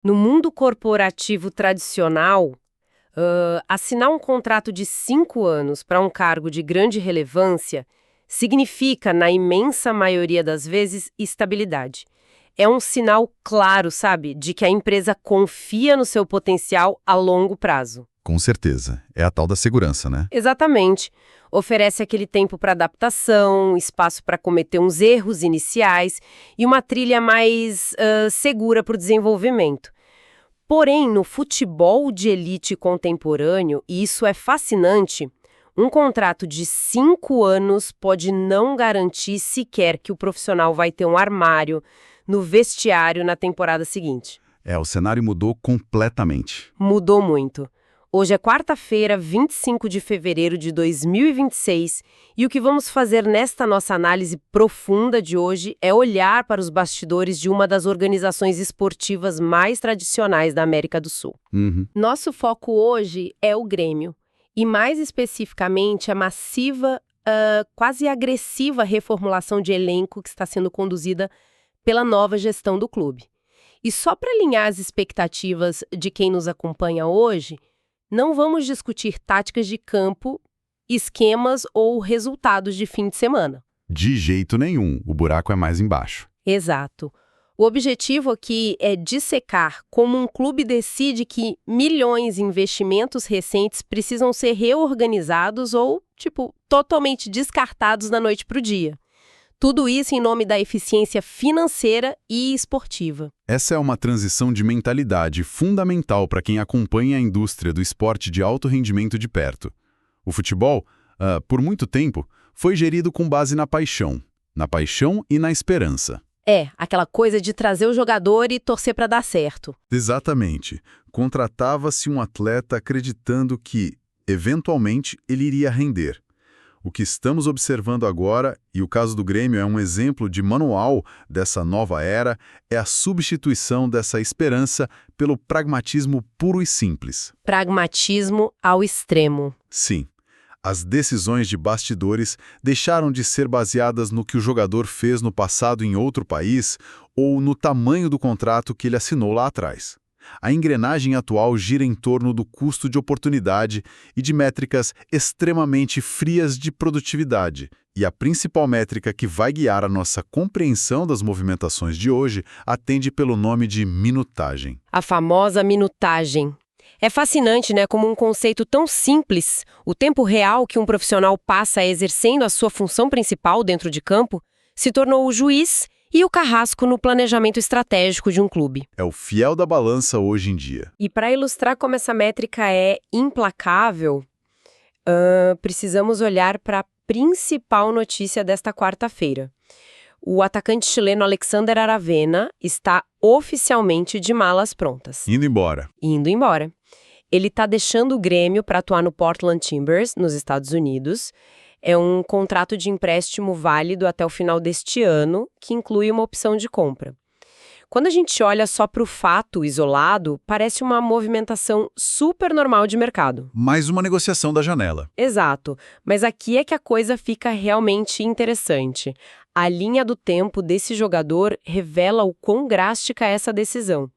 No mundo corporativo tradicional, assinar um contrato de 5 anos para um cargo de grande relevância significa, na imensa maioria das vezes, estabilidade. É um sinal claro, sabe, de que a empresa confia no seu potencial a longo prazo. Com certeza. É a tal da segurança, né? Exatamente. Oferece aquele tempo para adaptação, espaço para cometer uns erros iniciais e uma trilha mais segura para o desenvolvimento. Porém, no futebol de elite contemporâneo, e isso é fascinante, um contrato de 5 anos pode não garantir sequer que o profissional vai ter um armário no vestiário na temporada seguinte. O cenário mudou completamente. Mudou muito. Hoje é quarta-feira, 25 de fevereiro de 2026, e o que vamos fazer nesta nossa análise profunda de hoje é olhar para os bastidores de uma das organizações esportivas mais tradicionais da América do Sul. Uhum. Nosso foco hoje é o Grêmio, e mais especificamente a massiva, quase agressiva reformulação de elenco que está sendo conduzida pela nova gestão do clube. E só para alinhar as expectativas de quem nos acompanha hoje, não vamos discutir táticas de campo, esquemas ou resultados de fim de semana. De jeito nenhum. O buraco é mais embaixo. Exato. O objetivo aqui é dissecar como um clube decide que milhões em investimentos recentes precisam ser reorganizados ou, totalmente descartados da noite para o dia. Tudo isso em nome da eficiência financeira e esportiva. Essa é uma transição de mentalidade fundamental para quem acompanha a indústria do esporte de alto rendimento de perto. O futebol, por muito tempo, foi gerido com base na paixão e na esperança. Aquela coisa de trazer o jogador e torcer para dar certo. Exatamente. Contratava-se um atleta acreditando que, eventualmente, ele iria render. O que estamos observando agora, e o caso do Grêmio é um exemplo de manual dessa nova era, é a substituição dessa esperança pelo pragmatismo puro e simples. Pragmatismo ao extremo. Sim, as decisões de bastidores deixaram de ser baseadas no que o jogador fez no passado em outro país ou no tamanho do contrato que ele assinou lá atrás. A engrenagem atual gira em torno do custo de oportunidade e de métricas extremamente frias de produtividade. E a principal métrica que vai guiar a nossa compreensão das movimentações de hoje atende pelo nome de minutagem. A famosa minutagem. É fascinante, né? Como um conceito tão simples, o tempo real que um profissional passa exercendo a sua função principal dentro de campo, se tornou o juiz e o carrasco no planejamento estratégico de um clube. É o fiel da balança hoje em dia. E para ilustrar como essa métrica é implacável, precisamos olhar para a principal notícia desta quarta-feira. O atacante chileno Alexander Aravena está oficialmente de malas prontas. Indo embora. Ele está deixando o Grêmio para atuar no Portland Timbers, nos Estados Unidos. É um contrato de empréstimo válido até o final deste ano, que inclui uma opção de compra. Quando a gente olha só para o fato isolado, parece uma movimentação super normal de mercado. Mais uma negociação da janela. Exato, mas aqui é que a coisa fica realmente interessante. A linha do tempo desse jogador revela o quão drástica é essa decisão.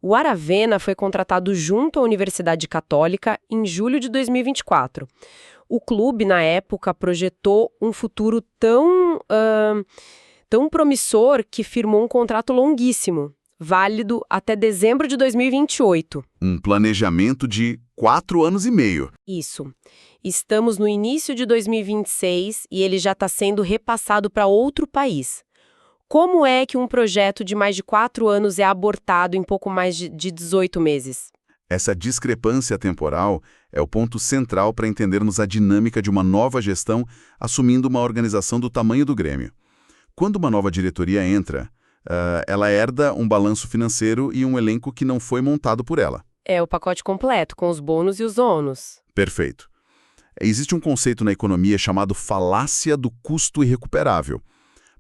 O Aravena foi contratado junto à Universidade Católica em julho de 2024. O clube, na época, projetou um futuro tão promissor que firmou um contrato longuíssimo, válido até dezembro de 2028. Um planejamento de 4 anos e meio. Isso. Estamos no início de 2026 e ele já está sendo repassado para outro país. Como é que um projeto de mais de 4 anos é abortado em pouco mais de 18 meses? Essa discrepância temporal é o ponto central para entendermos a dinâmica de uma nova gestão assumindo uma organização do tamanho do Grêmio. Quando uma nova diretoria entra, ela herda um balanço financeiro e um elenco que não foi montado por ela. É o pacote completo, com os bônus e os ônus. Perfeito. Existe um conceito na economia chamado falácia do custo irrecuperável.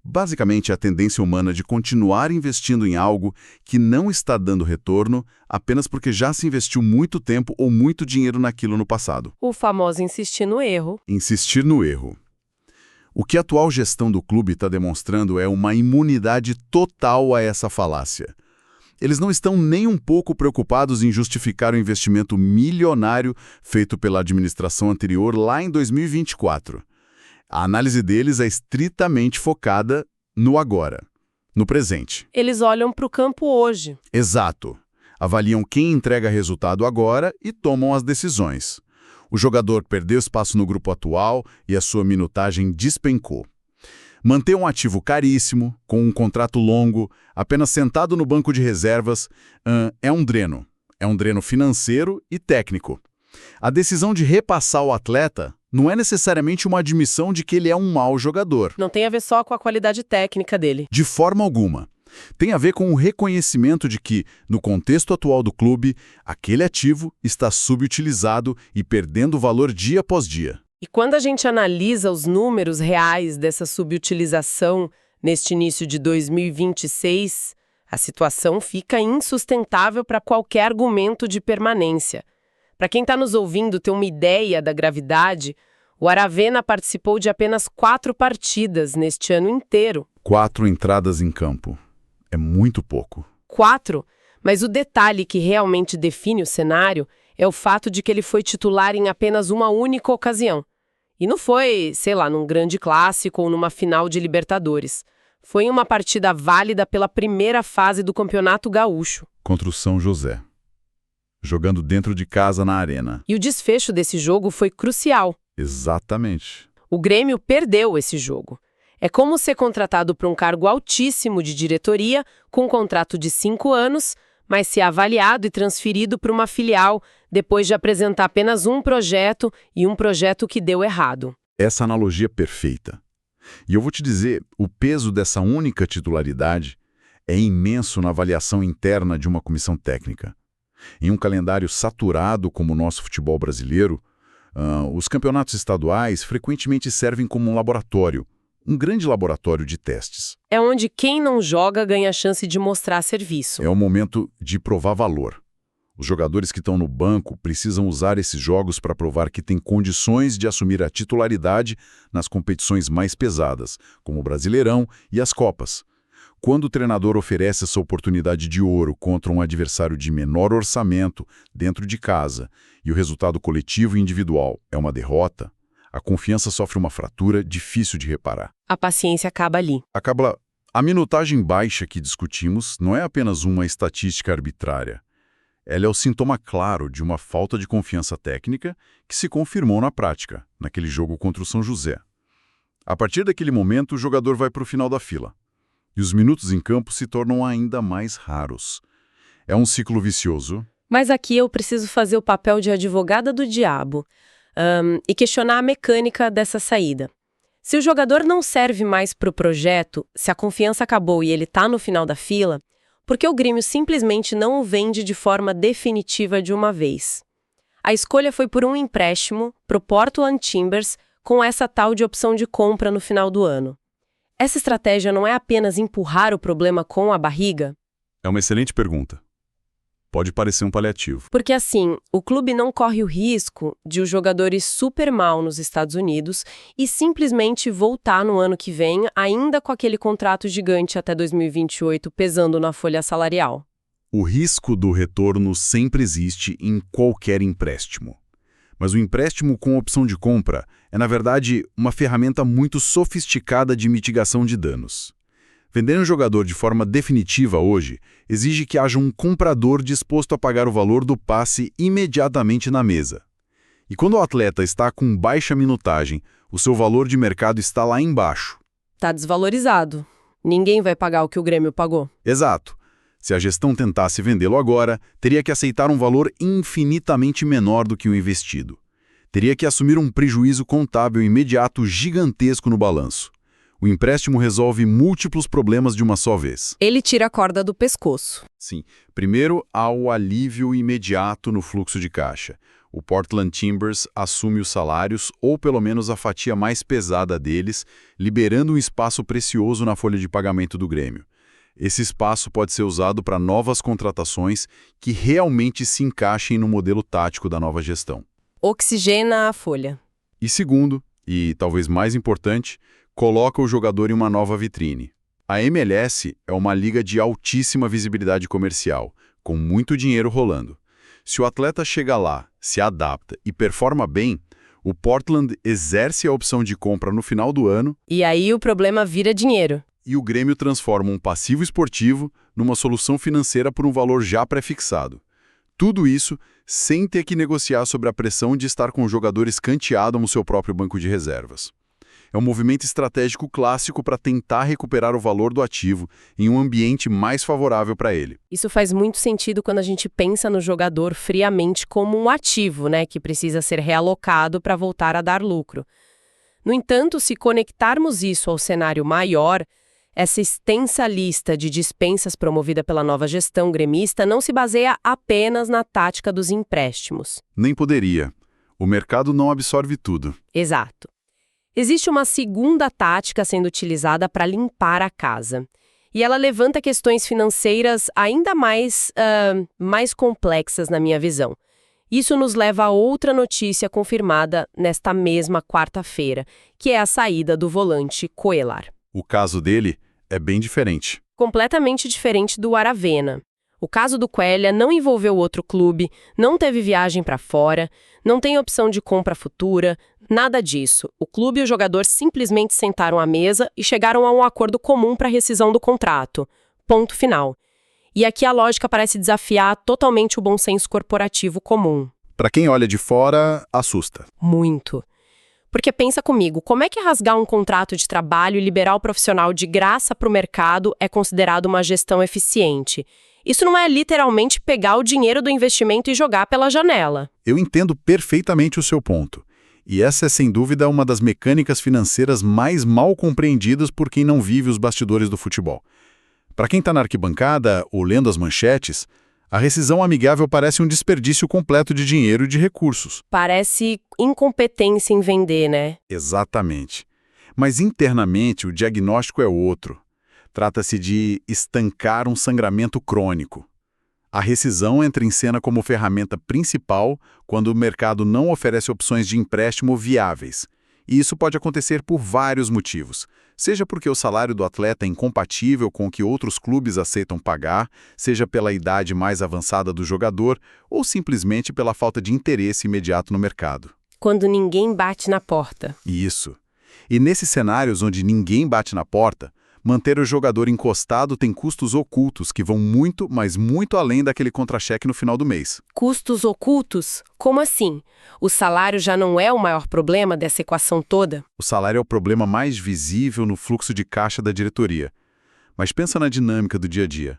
Basicamente, a tendência humana de continuar investindo em algo que não está dando retorno apenas porque já se investiu muito tempo ou muito dinheiro naquilo no passado. O famoso insistir no erro. Insistir no erro. O que a atual gestão do clube está demonstrando é uma imunidade total a essa falácia. Eles não estão nem um pouco preocupados em justificar o investimento milionário feito pela administração anterior lá em 2024. A análise deles é estritamente focada no agora, no presente. Eles olham para o campo hoje. Exato. Avaliam quem entrega resultado agora e tomam as decisões. O jogador perdeu espaço no grupo atual e a sua minutagem despencou. Manter um ativo caríssimo, com um contrato longo, apenas sentado no banco de reservas, é um dreno. É um dreno financeiro e técnico. A decisão de repassar o atleta não é necessariamente uma admissão de que ele é um mau jogador. Não tem a ver só com a qualidade técnica dele. De forma alguma. Tem a ver com o reconhecimento de que, no contexto atual do clube, aquele ativo está subutilizado e perdendo valor dia após dia. E quando a gente analisa os números reais dessa subutilização neste início de 2026, a situação fica insustentável para qualquer argumento de permanência. Para quem está nos ouvindo ter uma ideia da gravidade, o Aravena participou de apenas 4 partidas neste ano inteiro. 4 entradas em campo. É muito pouco. 4, mas o detalhe que realmente define o cenário é o fato de que ele foi titular em apenas uma única ocasião. E não foi, sei lá, num grande clássico ou numa final de Libertadores. Foi em uma partida válida pela primeira fase do Campeonato Gaúcho. Contra o São José. Jogando dentro de casa na arena. E o desfecho desse jogo foi crucial. Exatamente. O Grêmio perdeu esse jogo. É como ser contratado para um cargo altíssimo de diretoria, com um contrato de 5 anos, mas ser avaliado e transferido para uma filial depois de apresentar apenas um projeto e um projeto que deu errado. Essa analogia é perfeita. E eu vou te dizer, o peso dessa única titularidade é imenso na avaliação interna de uma comissão técnica. Em um calendário saturado como o nosso futebol brasileiro, os campeonatos estaduais frequentemente servem como um laboratório, um grande laboratório de testes. É onde quem não joga ganha a chance de mostrar serviço. É o momento de provar valor. Os jogadores que estão no banco precisam usar esses jogos para provar que têm condições de assumir a titularidade nas competições mais pesadas, como o Brasileirão e as Copas. Quando o treinador oferece essa oportunidade de ouro contra um adversário de menor orçamento, dentro de casa, e o resultado coletivo e individual é uma derrota, a confiança sofre uma fratura difícil de reparar. A paciência acaba ali. A minutagem baixa que discutimos não é apenas uma estatística arbitrária. Ela é o sintoma claro de uma falta de confiança técnica que se confirmou na prática, naquele jogo contra o São José. A partir daquele momento, o jogador vai para o final da fila. E os minutos em campo se tornam ainda mais raros. É um ciclo vicioso. Mas aqui eu preciso fazer o papel de advogada do diabo e questionar a mecânica dessa saída. Se o jogador não serve mais para o projeto, se a confiança acabou e ele está no final da fila, por que o Grêmio simplesmente não o vende de forma definitiva de uma vez? A escolha foi por um empréstimo para o Portland Timbers com essa tal de opção de compra no final do ano. Essa estratégia não é apenas empurrar o problema com a barriga? É uma excelente pergunta. Pode parecer um paliativo. Porque assim, o clube não corre o risco de o jogador ir super mal nos Estados Unidos e simplesmente voltar no ano que vem ainda com aquele contrato gigante até 2028 pesando na folha salarial. O risco do retorno sempre existe em qualquer empréstimo. Mas o empréstimo com opção de compra é, na verdade, uma ferramenta muito sofisticada de mitigação de danos. Vender um jogador de forma definitiva hoje exige que haja um comprador disposto a pagar o valor do passe imediatamente na mesa. E quando o atleta está com baixa minutagem, o seu valor de mercado está lá embaixo. Está desvalorizado. Ninguém vai pagar o que o Grêmio pagou. Exato. Se a gestão tentasse vendê-lo agora, teria que aceitar um valor infinitamente menor do que o investido. Teria que assumir um prejuízo contábil imediato gigantesco no balanço. O empréstimo resolve múltiplos problemas de uma só vez. Ele tira a corda do pescoço. Sim. Primeiro, há o alívio imediato no fluxo de caixa. O Portland Timbers assume os salários, ou pelo menos a fatia mais pesada deles, liberando um espaço precioso na folha de pagamento do Grêmio. Esse espaço pode ser usado para novas contratações que realmente se encaixem no modelo tático da nova gestão. Oxigena a folha. E segundo, e talvez mais importante, coloca o jogador em uma nova vitrine. A MLS é uma liga de altíssima visibilidade comercial, com muito dinheiro rolando. Se o atleta chega lá, se adapta e performa bem, o Portland exerce a opção de compra no final do ano E aí o problema vira dinheiro. e o Grêmio transforma um passivo esportivo numa solução financeira por um valor já prefixado. Tudo isso sem ter que negociar sobre a pressão de estar com o jogador escanteado no seu próprio banco de reservas. É um movimento estratégico clássico para tentar recuperar o valor do ativo em um ambiente mais favorável para ele. Isso faz muito sentido quando a gente pensa no jogador friamente como um ativo, né, que precisa ser realocado para voltar a dar lucro. No entanto, se conectarmos isso ao cenário maior, essa extensa lista de dispensas promovida pela nova gestão gremista não se baseia apenas na tática dos empréstimos. Nem poderia. O mercado não absorve tudo. Exato. Existe uma segunda tática sendo utilizada para limpar a casa. E ela levanta questões financeiras ainda mais complexas na minha visão. Isso nos leva a outra notícia confirmada nesta mesma quarta-feira, que é a saída do volante Cuéllar. O caso dele é bem diferente. Completamente diferente do Aravena. O caso do Cuéllar não envolveu outro clube, não teve viagem para fora, não tem opção de compra futura, nada disso. O clube e o jogador simplesmente sentaram à mesa e chegaram a um acordo comum para a rescisão do contrato. Ponto final. E aqui a lógica parece desafiar totalmente o bom senso corporativo comum. Para quem olha de fora, assusta. Muito. Porque pensa comigo, como é que rasgar um contrato de trabalho e liberar o profissional de graça para o mercado é considerado uma gestão eficiente? Isso não é literalmente pegar o dinheiro do investimento e jogar pela janela. Eu entendo perfeitamente o seu ponto. E essa é, sem dúvida, uma das mecânicas financeiras mais mal compreendidas por quem não vive os bastidores do futebol. Para quem está na arquibancada ou lendo as manchetes, a rescisão amigável parece um desperdício completo de dinheiro e de recursos. Parece incompetência em vender, né? Exatamente. Mas internamente o diagnóstico é outro. Trata-se de estancar um sangramento crônico. A rescisão entra em cena como ferramenta principal quando o mercado não oferece opções de empréstimo viáveis. E isso pode acontecer por vários motivos. Seja porque o salário do atleta é incompatível com o que outros clubes aceitam pagar, seja pela idade mais avançada do jogador, ou simplesmente pela falta de interesse imediato no mercado. Quando ninguém bate na porta. Isso. E nesses cenários onde ninguém bate na porta, manter o jogador encostado tem custos ocultos que vão muito, mas muito além daquele contra-cheque no final do mês. Custos ocultos? Como assim? O salário já não é o maior problema dessa equação toda? O salário é o problema mais visível no fluxo de caixa da diretoria. Mas pensa na dinâmica do dia a dia.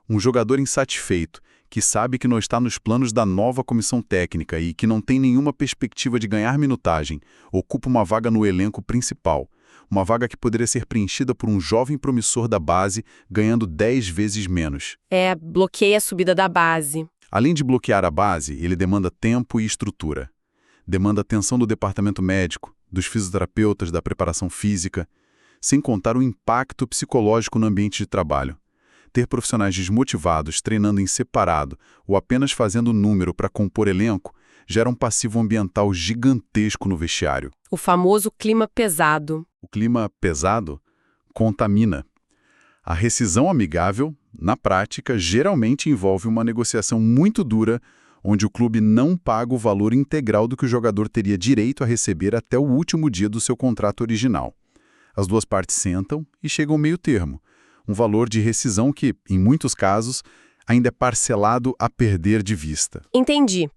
Um jogador insatisfeito, que sabe que não está nos planos da nova comissão técnica e que não tem nenhuma perspectiva de ganhar minutagem, ocupa uma vaga no elenco principal. Uma vaga que poderia ser preenchida por um jovem promissor da base, ganhando 10 vezes menos. Bloqueia a subida da base. Além de bloquear a base, ele demanda tempo e estrutura. Demanda atenção do departamento médico, dos fisioterapeutas, da preparação física, sem contar o impacto psicológico no ambiente de trabalho. Ter profissionais desmotivados, treinando em separado ou apenas fazendo número para compor elenco, gera um passivo ambiental gigantesco no vestiário. O famoso clima pesado. O clima pesado contamina. A rescisão amigável, na prática, geralmente envolve uma negociação muito dura, onde o clube não paga o valor integral do que o jogador teria direito a receber até o último dia do seu contrato original. As duas partes sentam e chegam ao meio termo, um valor de rescisão que, em muitos casos, ainda é parcelado a perder de vista. Entendi.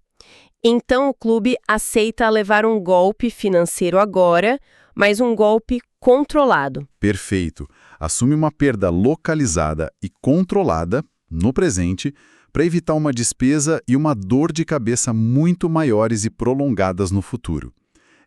Então o clube aceita levar um golpe financeiro agora, mas um golpe controlado. Perfeito. Assume uma perda localizada e controlada, no presente, para evitar uma despesa e uma dor de cabeça muito maiores e prolongadas no futuro.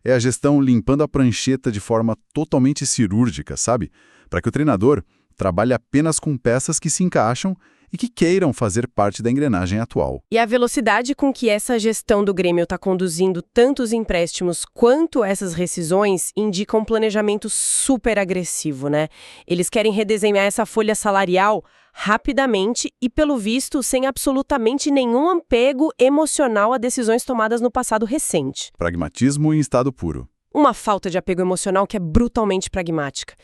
É a gestão limpando a prancheta de forma totalmente cirúrgica, sabe? Para que o treinador trabalhe apenas com peças que se encaixam e que queiram fazer parte da engrenagem atual. E a velocidade com que essa gestão do Grêmio está conduzindo tanto os empréstimos quanto essas rescisões indica um planejamento super agressivo, né? Eles querem redesenhar essa folha salarial rapidamente e, pelo visto, sem absolutamente nenhum apego emocional a decisões tomadas no passado recente. Pragmatismo em estado puro. uma falta de apego emocional que é brutalmente pragmática.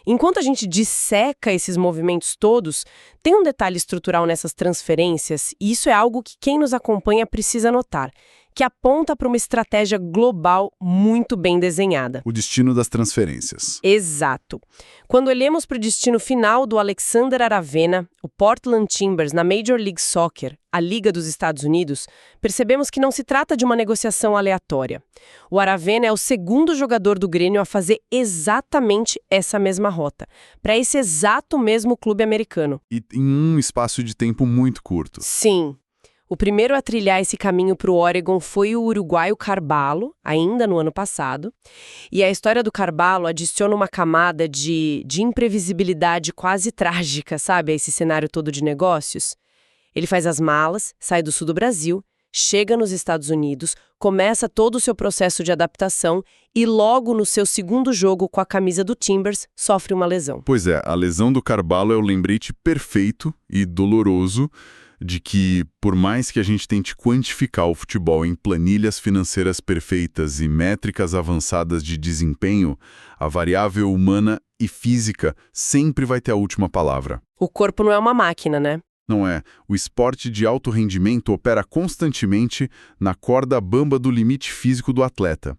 Enquanto a gente disseca esses movimentos todos, tem um detalhe estrutural nessas transferências, e isso é algo que quem nos acompanha precisa notar, que aponta para uma estratégia global muito bem desenhada. O destino das transferências. Exato. Quando olhamos para o destino final do Alexander Aravena, o Portland Timbers na Major League Soccer, a Liga dos Estados Unidos, percebemos que não se trata de uma negociação aleatória. O Aravena é o segundo jogador do Grêmio a fazer exatamente essa mesma rota, para esse exato mesmo clube americano. E em um espaço de tempo muito curto. Sim. O primeiro a trilhar esse caminho para o Oregon foi o uruguaio Carvalho, ainda no ano passado. E a história do Carvalho adiciona uma camada de imprevisibilidade quase trágica, sabe, a esse cenário todo de negócios. Ele faz as malas, sai do sul do Brasil, chega nos Estados Unidos, começa todo o seu processo de adaptação e logo no seu segundo jogo com a camisa do Timbers, sofre uma lesão. Pois é, a lesão do Carvalho é o lembrete perfeito e doloroso de que, por mais que a gente tente quantificar o futebol em planilhas financeiras perfeitas e métricas avançadas de desempenho, a variável humana e física sempre vai ter a última palavra. O corpo não é uma máquina, né? Não é. O esporte de alto rendimento opera constantemente na corda bamba do limite físico do atleta.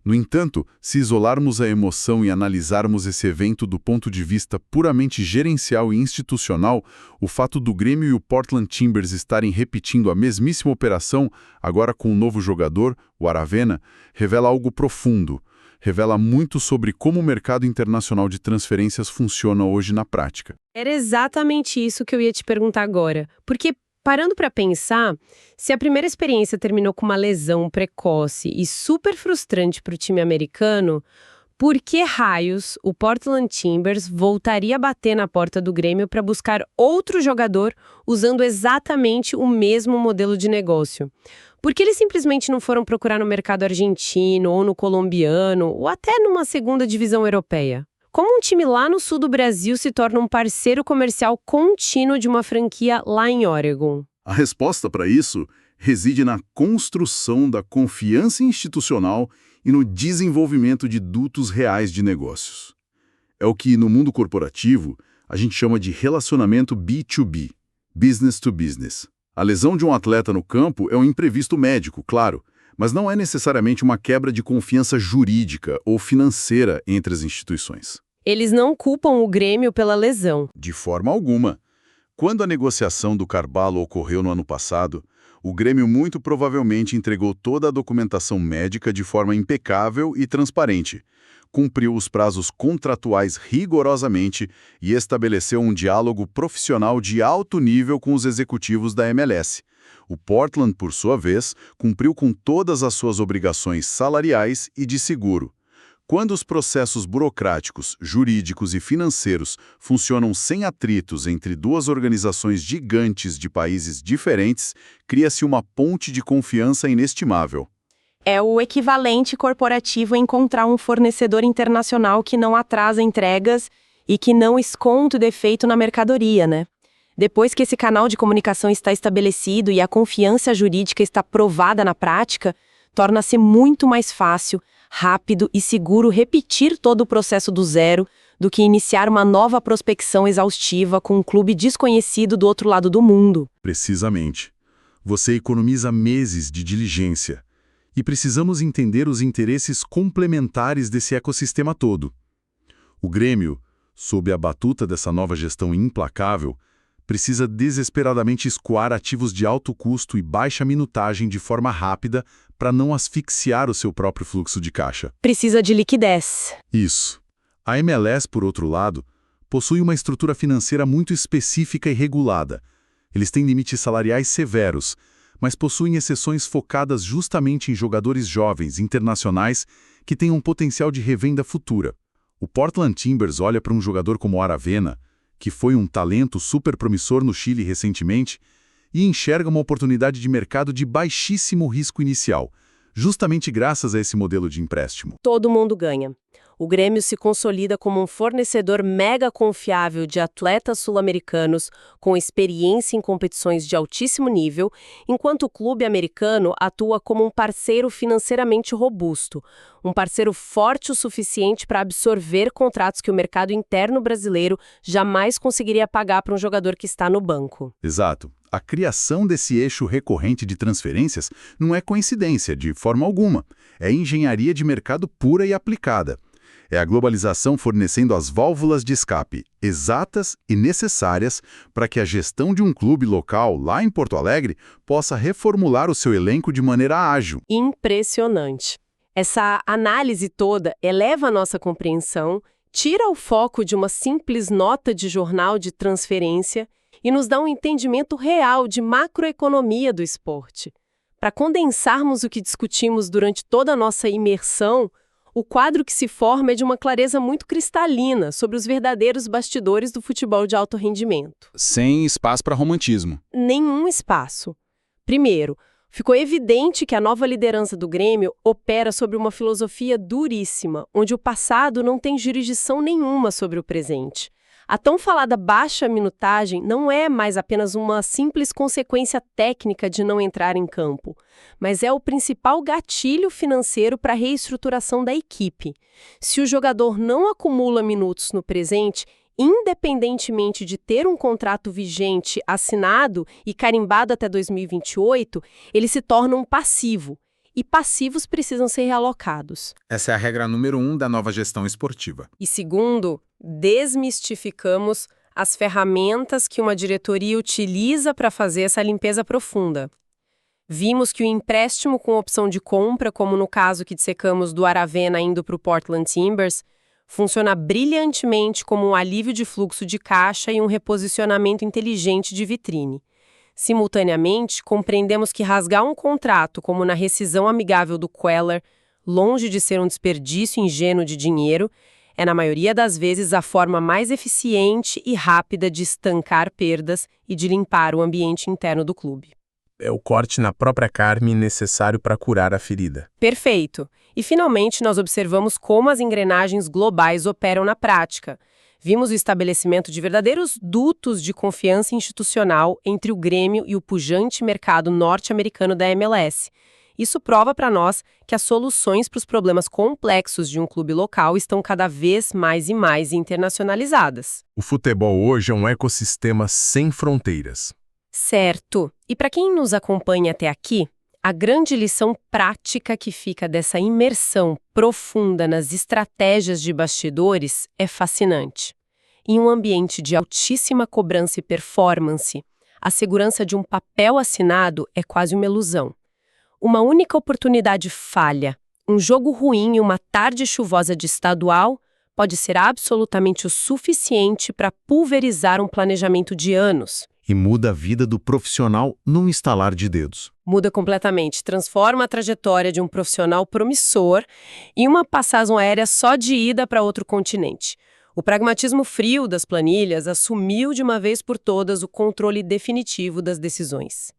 No entanto, se isolarmos a emoção e analisarmos esse evento do ponto de vista puramente gerencial e institucional, o fato do Grêmio e o Portland Timbers estarem repetindo a mesmíssima operação, agora com um novo jogador, o Aravena, revela algo profundo. Revela muito sobre como o mercado internacional de transferências funciona hoje na prática. Era exatamente isso que eu ia te perguntar agora. Porque, parando para pensar, se a primeira experiência terminou com uma lesão precoce e super frustrante para o time americano, por que raios o Portland Timbers voltaria a bater na porta do Grêmio para buscar outro jogador usando exatamente o mesmo modelo de negócio? Por que eles simplesmente não foram procurar no mercado argentino ou no colombiano ou até numa segunda divisão europeia? Como um time lá no sul do Brasil se torna um parceiro comercial contínuo de uma franquia lá em Oregon? A resposta para isso reside na construção da confiança institucional e no desenvolvimento de dutos reais de negócios. É o que, no mundo corporativo, a gente chama de relacionamento B2B, business to business. A lesão de um atleta no campo é um imprevisto médico, claro, mas não é necessariamente uma quebra de confiança jurídica ou financeira entre as instituições. Eles não culpam o Grêmio pela lesão. De forma alguma. Quando a negociação do Carvalho ocorreu no ano passado, o Grêmio muito provavelmente entregou toda a documentação médica de forma impecável e transparente, cumpriu os prazos contratuais rigorosamente e estabeleceu um diálogo profissional de alto nível com os executivos da MLS. O Portland, por sua vez, cumpriu com todas as suas obrigações salariais e de seguro. Quando os processos burocráticos, jurídicos e financeiros funcionam sem atritos entre duas organizações gigantes de países diferentes, cria-se uma ponte de confiança inestimável. É o equivalente corporativo a encontrar um fornecedor internacional que não atrasa entregas e que não esconde o defeito na mercadoria, né? Depois que esse canal de comunicação está estabelecido e a confiança jurídica está provada na prática, torna-se muito mais fácil, rápido e seguro repetir todo o processo do zero do que iniciar uma nova prospecção exaustiva com um clube desconhecido do outro lado do mundo. Precisamente. Você economiza meses de diligência. E precisamos entender os interesses complementares desse ecossistema todo. O Grêmio, sob a batuta dessa nova gestão implacável, precisa desesperadamente escoar ativos de alto custo e baixa minutagem de forma rápida para não asfixiar o seu próprio fluxo de caixa. Precisa de liquidez. Isso. A MLS, por outro lado, possui uma estrutura financeira muito específica e regulada. Eles têm limites salariais severos, mas possuem exceções focadas justamente em jogadores jovens, internacionais, que têm um potencial de revenda futura. O Portland Timbers olha para um jogador como o Aravena, que foi um talento super promissor no Chile recentemente, e enxerga uma oportunidade de mercado de baixíssimo risco inicial, justamente graças a esse modelo de empréstimo. Todo mundo ganha. O Grêmio se consolida como um fornecedor mega confiável de atletas sul-americanos com experiência em competições de altíssimo nível, enquanto o clube americano atua como um parceiro financeiramente robusto, um parceiro forte o suficiente para absorver contratos que o mercado interno brasileiro jamais conseguiria pagar para um jogador que está no banco. Exato. A criação desse eixo recorrente de transferências não é coincidência, de forma alguma. É engenharia de mercado pura e aplicada. É a globalização fornecendo as válvulas de escape exatas e necessárias para que a gestão de um clube local, lá em Porto Alegre, possa reformular o seu elenco de maneira ágil. Impressionante. Essa análise toda eleva a nossa compreensão, tira o foco de uma simples nota de jornal de transferência e nos dá um entendimento real de macroeconomia do esporte. Para condensarmos o que discutimos durante toda a nossa imersão, o quadro que se forma é de uma clareza muito cristalina sobre os verdadeiros bastidores do futebol de alto rendimento. Sem espaço para romantismo. Nenhum espaço. Primeiro, ficou evidente que a nova liderança do Grêmio opera sobre uma filosofia duríssima, onde o passado não tem jurisdição nenhuma sobre o presente. A tão falada baixa minutagem não é mais apenas uma simples consequência técnica de não entrar em campo, mas é o principal gatilho financeiro para a reestruturação da equipe. Se o jogador não acumula minutos no presente, independentemente de ter um contrato vigente assinado e carimbado até 2028, ele se torna um passivo. E passivos precisam ser realocados. Essa é a regra número 1 da nova gestão esportiva. E segundo, desmistificamos as ferramentas que uma diretoria utiliza para fazer essa limpeza profunda. Vimos que o empréstimo com opção de compra, como no caso que dissecamos do Aravena indo para o Portland Timbers, funciona brilhantemente como um alívio de fluxo de caixa e um reposicionamento inteligente de vitrine. Simultaneamente, compreendemos que rasgar um contrato, como na rescisão amigável do Queller, longe de ser um desperdício ingênuo de dinheiro, é, na maioria das vezes, a forma mais eficiente e rápida de estancar perdas e de limpar o ambiente interno do clube. É o corte na própria carne necessário para curar a ferida. Perfeito. E, finalmente, nós observamos como as engrenagens globais operam na prática. Vimos o estabelecimento de verdadeiros dutos de confiança institucional entre o Grêmio e o pujante mercado norte-americano da MLS. Isso prova para nós que as soluções para os problemas complexos de um clube local estão cada vez mais e mais internacionalizadas. O futebol hoje é um ecossistema sem fronteiras. Certo. E para quem nos acompanha até aqui, a grande lição prática que fica dessa imersão profunda nas estratégias de bastidores é fascinante. Em um ambiente de altíssima cobrança e performance, a segurança de um papel assinado é quase uma ilusão. Uma única oportunidade falha, um jogo ruim e uma tarde chuvosa de estadual pode ser absolutamente o suficiente para pulverizar um planejamento de anos. E muda a vida do profissional num estalar de dedos. Muda completamente, transforma a trajetória de um profissional promissor em uma passagem aérea só de ida para outro continente. O pragmatismo frio das planilhas assumiu de uma vez por todas o controle definitivo das decisões.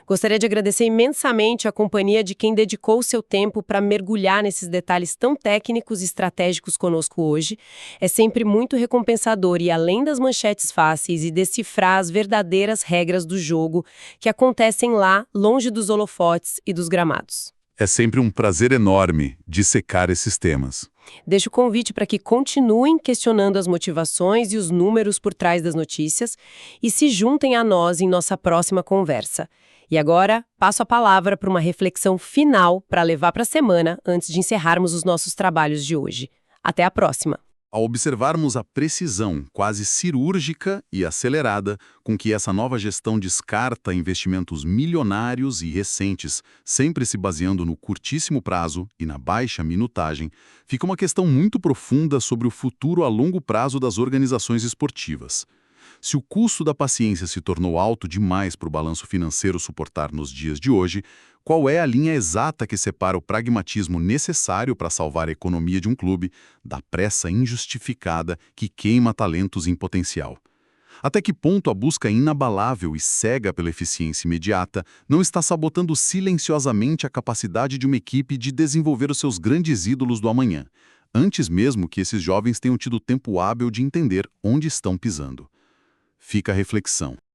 Gostaria de agradecer imensamente a companhia de quem dedicou o seu tempo para mergulhar nesses detalhes tão técnicos e estratégicos conosco hoje. É sempre muito recompensador ir além das manchetes fáceis e decifrar as verdadeiras regras do jogo que acontecem lá, longe dos holofotes e dos gramados. É sempre um prazer enorme dissecar esses temas. Deixo o convite para que continuem questionando as motivações e os números por trás das notícias e se juntem a nós em nossa próxima conversa. E agora, passo a palavra para uma reflexão final para levar para a semana antes de encerrarmos os nossos trabalhos de hoje. Até a próxima! Ao observarmos a precisão quase cirúrgica e acelerada com que essa nova gestão descarta investimentos milionários e recentes, sempre se baseando no curtíssimo prazo e na baixa minutagem, fica uma questão muito profunda sobre o futuro a longo prazo das organizações esportivas. Se o custo da paciência se tornou alto demais para o balanço financeiro suportar nos dias de hoje, qual é a linha exata que separa o pragmatismo necessário para salvar a economia de um clube da pressa injustificada que queima talentos em potencial? Até que ponto a busca inabalável e cega pela eficiência imediata não está sabotando silenciosamente a capacidade de uma equipe de desenvolver os seus grandes ídolos do amanhã, antes mesmo que esses jovens tenham tido tempo hábil de entender onde estão pisando. Fica a reflexão.